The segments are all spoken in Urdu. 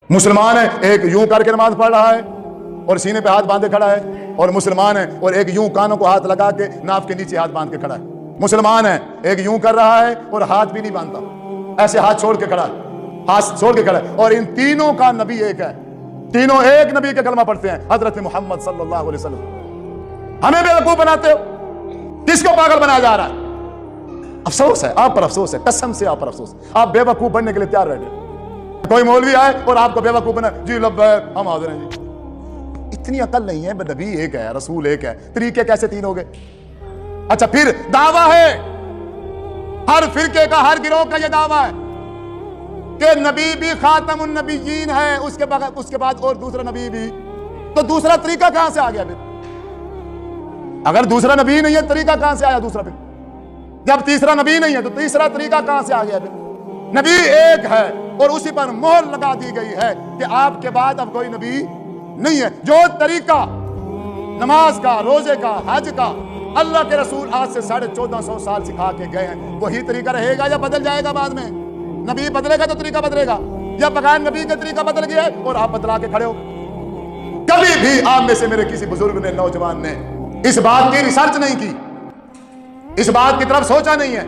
مسلمان ہے ایک یوں کر کے نماز پڑھ رہا ہے اور سینے پہ ہاتھ باندھے کھڑا ہے، اور مسلمان ہے اور ایک یوں کانوں کو ہاتھ لگا کے ناف کے نیچے ہاتھ باندھ کے کھڑا ہے۔ مسلمان ہے ایک یوں کر رہا ہے اور ہاتھ بھی نہیں باندھتا، ایسے ہاتھ چھوڑ کے کھڑا ہے، ہاتھ چھوڑ کے کھڑا ہے، اور ان تینوں کا نبی ایک ہے، تینوں ایک نبی کے کلمہ پڑھتے ہیں، حضرت محمد صلی اللہ علیہ وسلم۔ ہمیں بیوقوف بناتے ہو، کس کو پاگل بنایا جا رہا ہے؟ افسوس ہے آپ پر، افسوس ہے، قسم سے آپ پر افسوس ہے، آپ بے وقوف بننے کے لیے تیار رہے۔ کوئی مولوی آئے اور آپ کو بے وقوف بنا، جی لبیک ہم حاضر ہیں جی۔ اتنی عقل نہیں ہے، نبی ایک ہے، رسول ایک ہے، طریقے کیسے تین ہو گئے؟ اچھا پھر دعویٰ ہے، ہر فرقے کا، ہر گروہ کا یہ دعویٰ ہے کہ نبی بھی خاتم النبیین ہے، اس کے بعد اور دوسرا نبی بھی، تو دوسرا طریقہ کہاں سے آ گیا پھر؟ اگر دوسرا نبی نہیں ہے طریقہ کہاں سے آیا دوسرا؟ پھر جب تیسرا نبی نہیں ہے تو تیسرا طریقہ کہاں سے آ گیا پھر؟ نبی ایک ہے اور اسی پر مہر لگا دی گئی ہے کہ آپ کے بعد اب کوئی نبی نہیں ہے۔ جو طریقہ نماز کا، روزے کا، حج کا اللہ کے رسول آج سے 1450 سال سکھا کے گئے ہیں، وہی طریقہ رہے گا یا بدل جائے گا؟ بعد میں نبی بدلے گا تو طریقہ بدلے گا، یا بغیر نبی کا طریقہ بدل گیا ہے اور آپ بدلا کے کھڑے ہو؟ کبھی بھی آپ میں سے میرے کسی بزرگ نے، نوجوان نے اس بات کی ریسرچ نہیں کی، اس بات کی طرف سوچا نہیں ہے،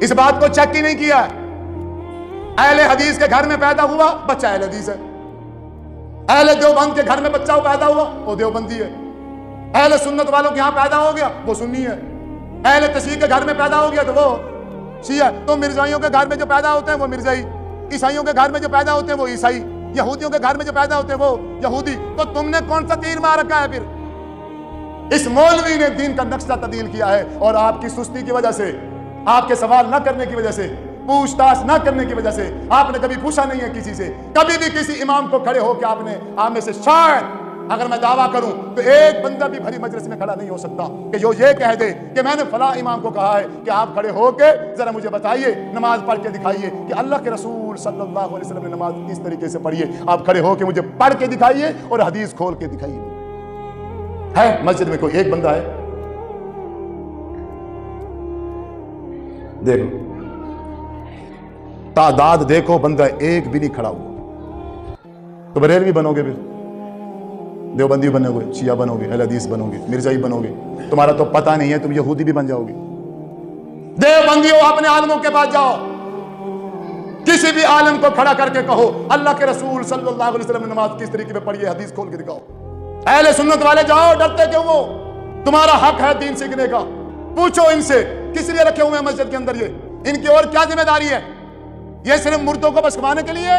اس بات کو چیک ہی نہیں کیا ہے۔ اہل حدیث کے گھر میں پیدا ہوا بچہ اہل حدیث ہے، اہل دیوبند کے گھر میں بچہ پیدا ہوا وہ دیوبندی ہے، اہل سنت والوں کے ہاں پیدا ہو گیا وہ سنی ہے، اہل تشیع کے گھر میں پیدا ہو گیا تو وہ شیعہ ہے۔ تو مرزائیوں کے گھر میں جو پیدا ہوتے ہیں وہ مرزائی، عیسائیوں کے گھر میں جو پیدا ہوتے ہیں وہ عیسائی، یہودیوں کے گھر میں جو پیدا ہوتے ہیں وہ یہودی۔ تو تم نے کون سا تیر مار رکھا ہے پھر؟ اس مولوی نے دین کا نقشہ تبدیل کیا ہے، اور آپ کی سستی کی وجہ سے، آپ کے سوال نہ کرنے کی وجہ سے، پوچھ تاچھ نہ کرنے کی وجہ سے، آپ نے کبھی پوچھا نہیں ہے کسی سے، کبھی بھی کسی امام کو کھڑے ہو کے آپ میں سے شاید اگر میں دعویٰ کروں تو ایک بندہ بھی بھری مجلس میں کھڑا نہیں ہو سکتا کہ جو یہ کہہ دے کہ میں نے فلاں امام کو کہا ہے کہ آپ کھڑے ہو کے ذرا مجھے بتائیے، نماز پڑھ کے دکھائیے کہ اللہ کے رسول صلی اللہ علیہ وسلم نے نماز کس طریقے سے پڑھی ہے، آپ کھڑے ہو کے مجھے پڑھ کے دکھائیے اور حدیث کھول کے دکھائیے۔ ہے مسجد میں کوئی ایک بندہ ہے؟ دیکھو تعداد دیکھو، بندہ ایک بھی نہیں کھڑا ہوا۔ تو بریلوی بنو گے، پھر دیوبندی بنو گے، شیعہ بنو گے، اہل حدیث بنو گے، مرزائی بنو گے، تمہارا تو پتہ نہیں ہے، تم یہودی بھی بن جاؤ گے۔ دیوبندیوں اپنے عالموں کے پاس جاؤ، کسی بھی عالم کو کھڑا کر کے کہو اللہ کے رسول صلی اللہ علیہ وسلم نے نماز کس طریقے پہ پڑھی ہے، حدیث کھول کے دکھاؤ۔ اہل سنت والے جاؤ، ڈرتے کیوں ہو؟ تمہارا حق ہے دین سیکھنے کا، پوچھو ان سے کس لیے رکھے ہوئے ہیں مسجد کے اندر، یہ ان کی اور کیا ذمہ داری ہے؟ یہ صرف مردوں کو بس کھوانے کے لیے؟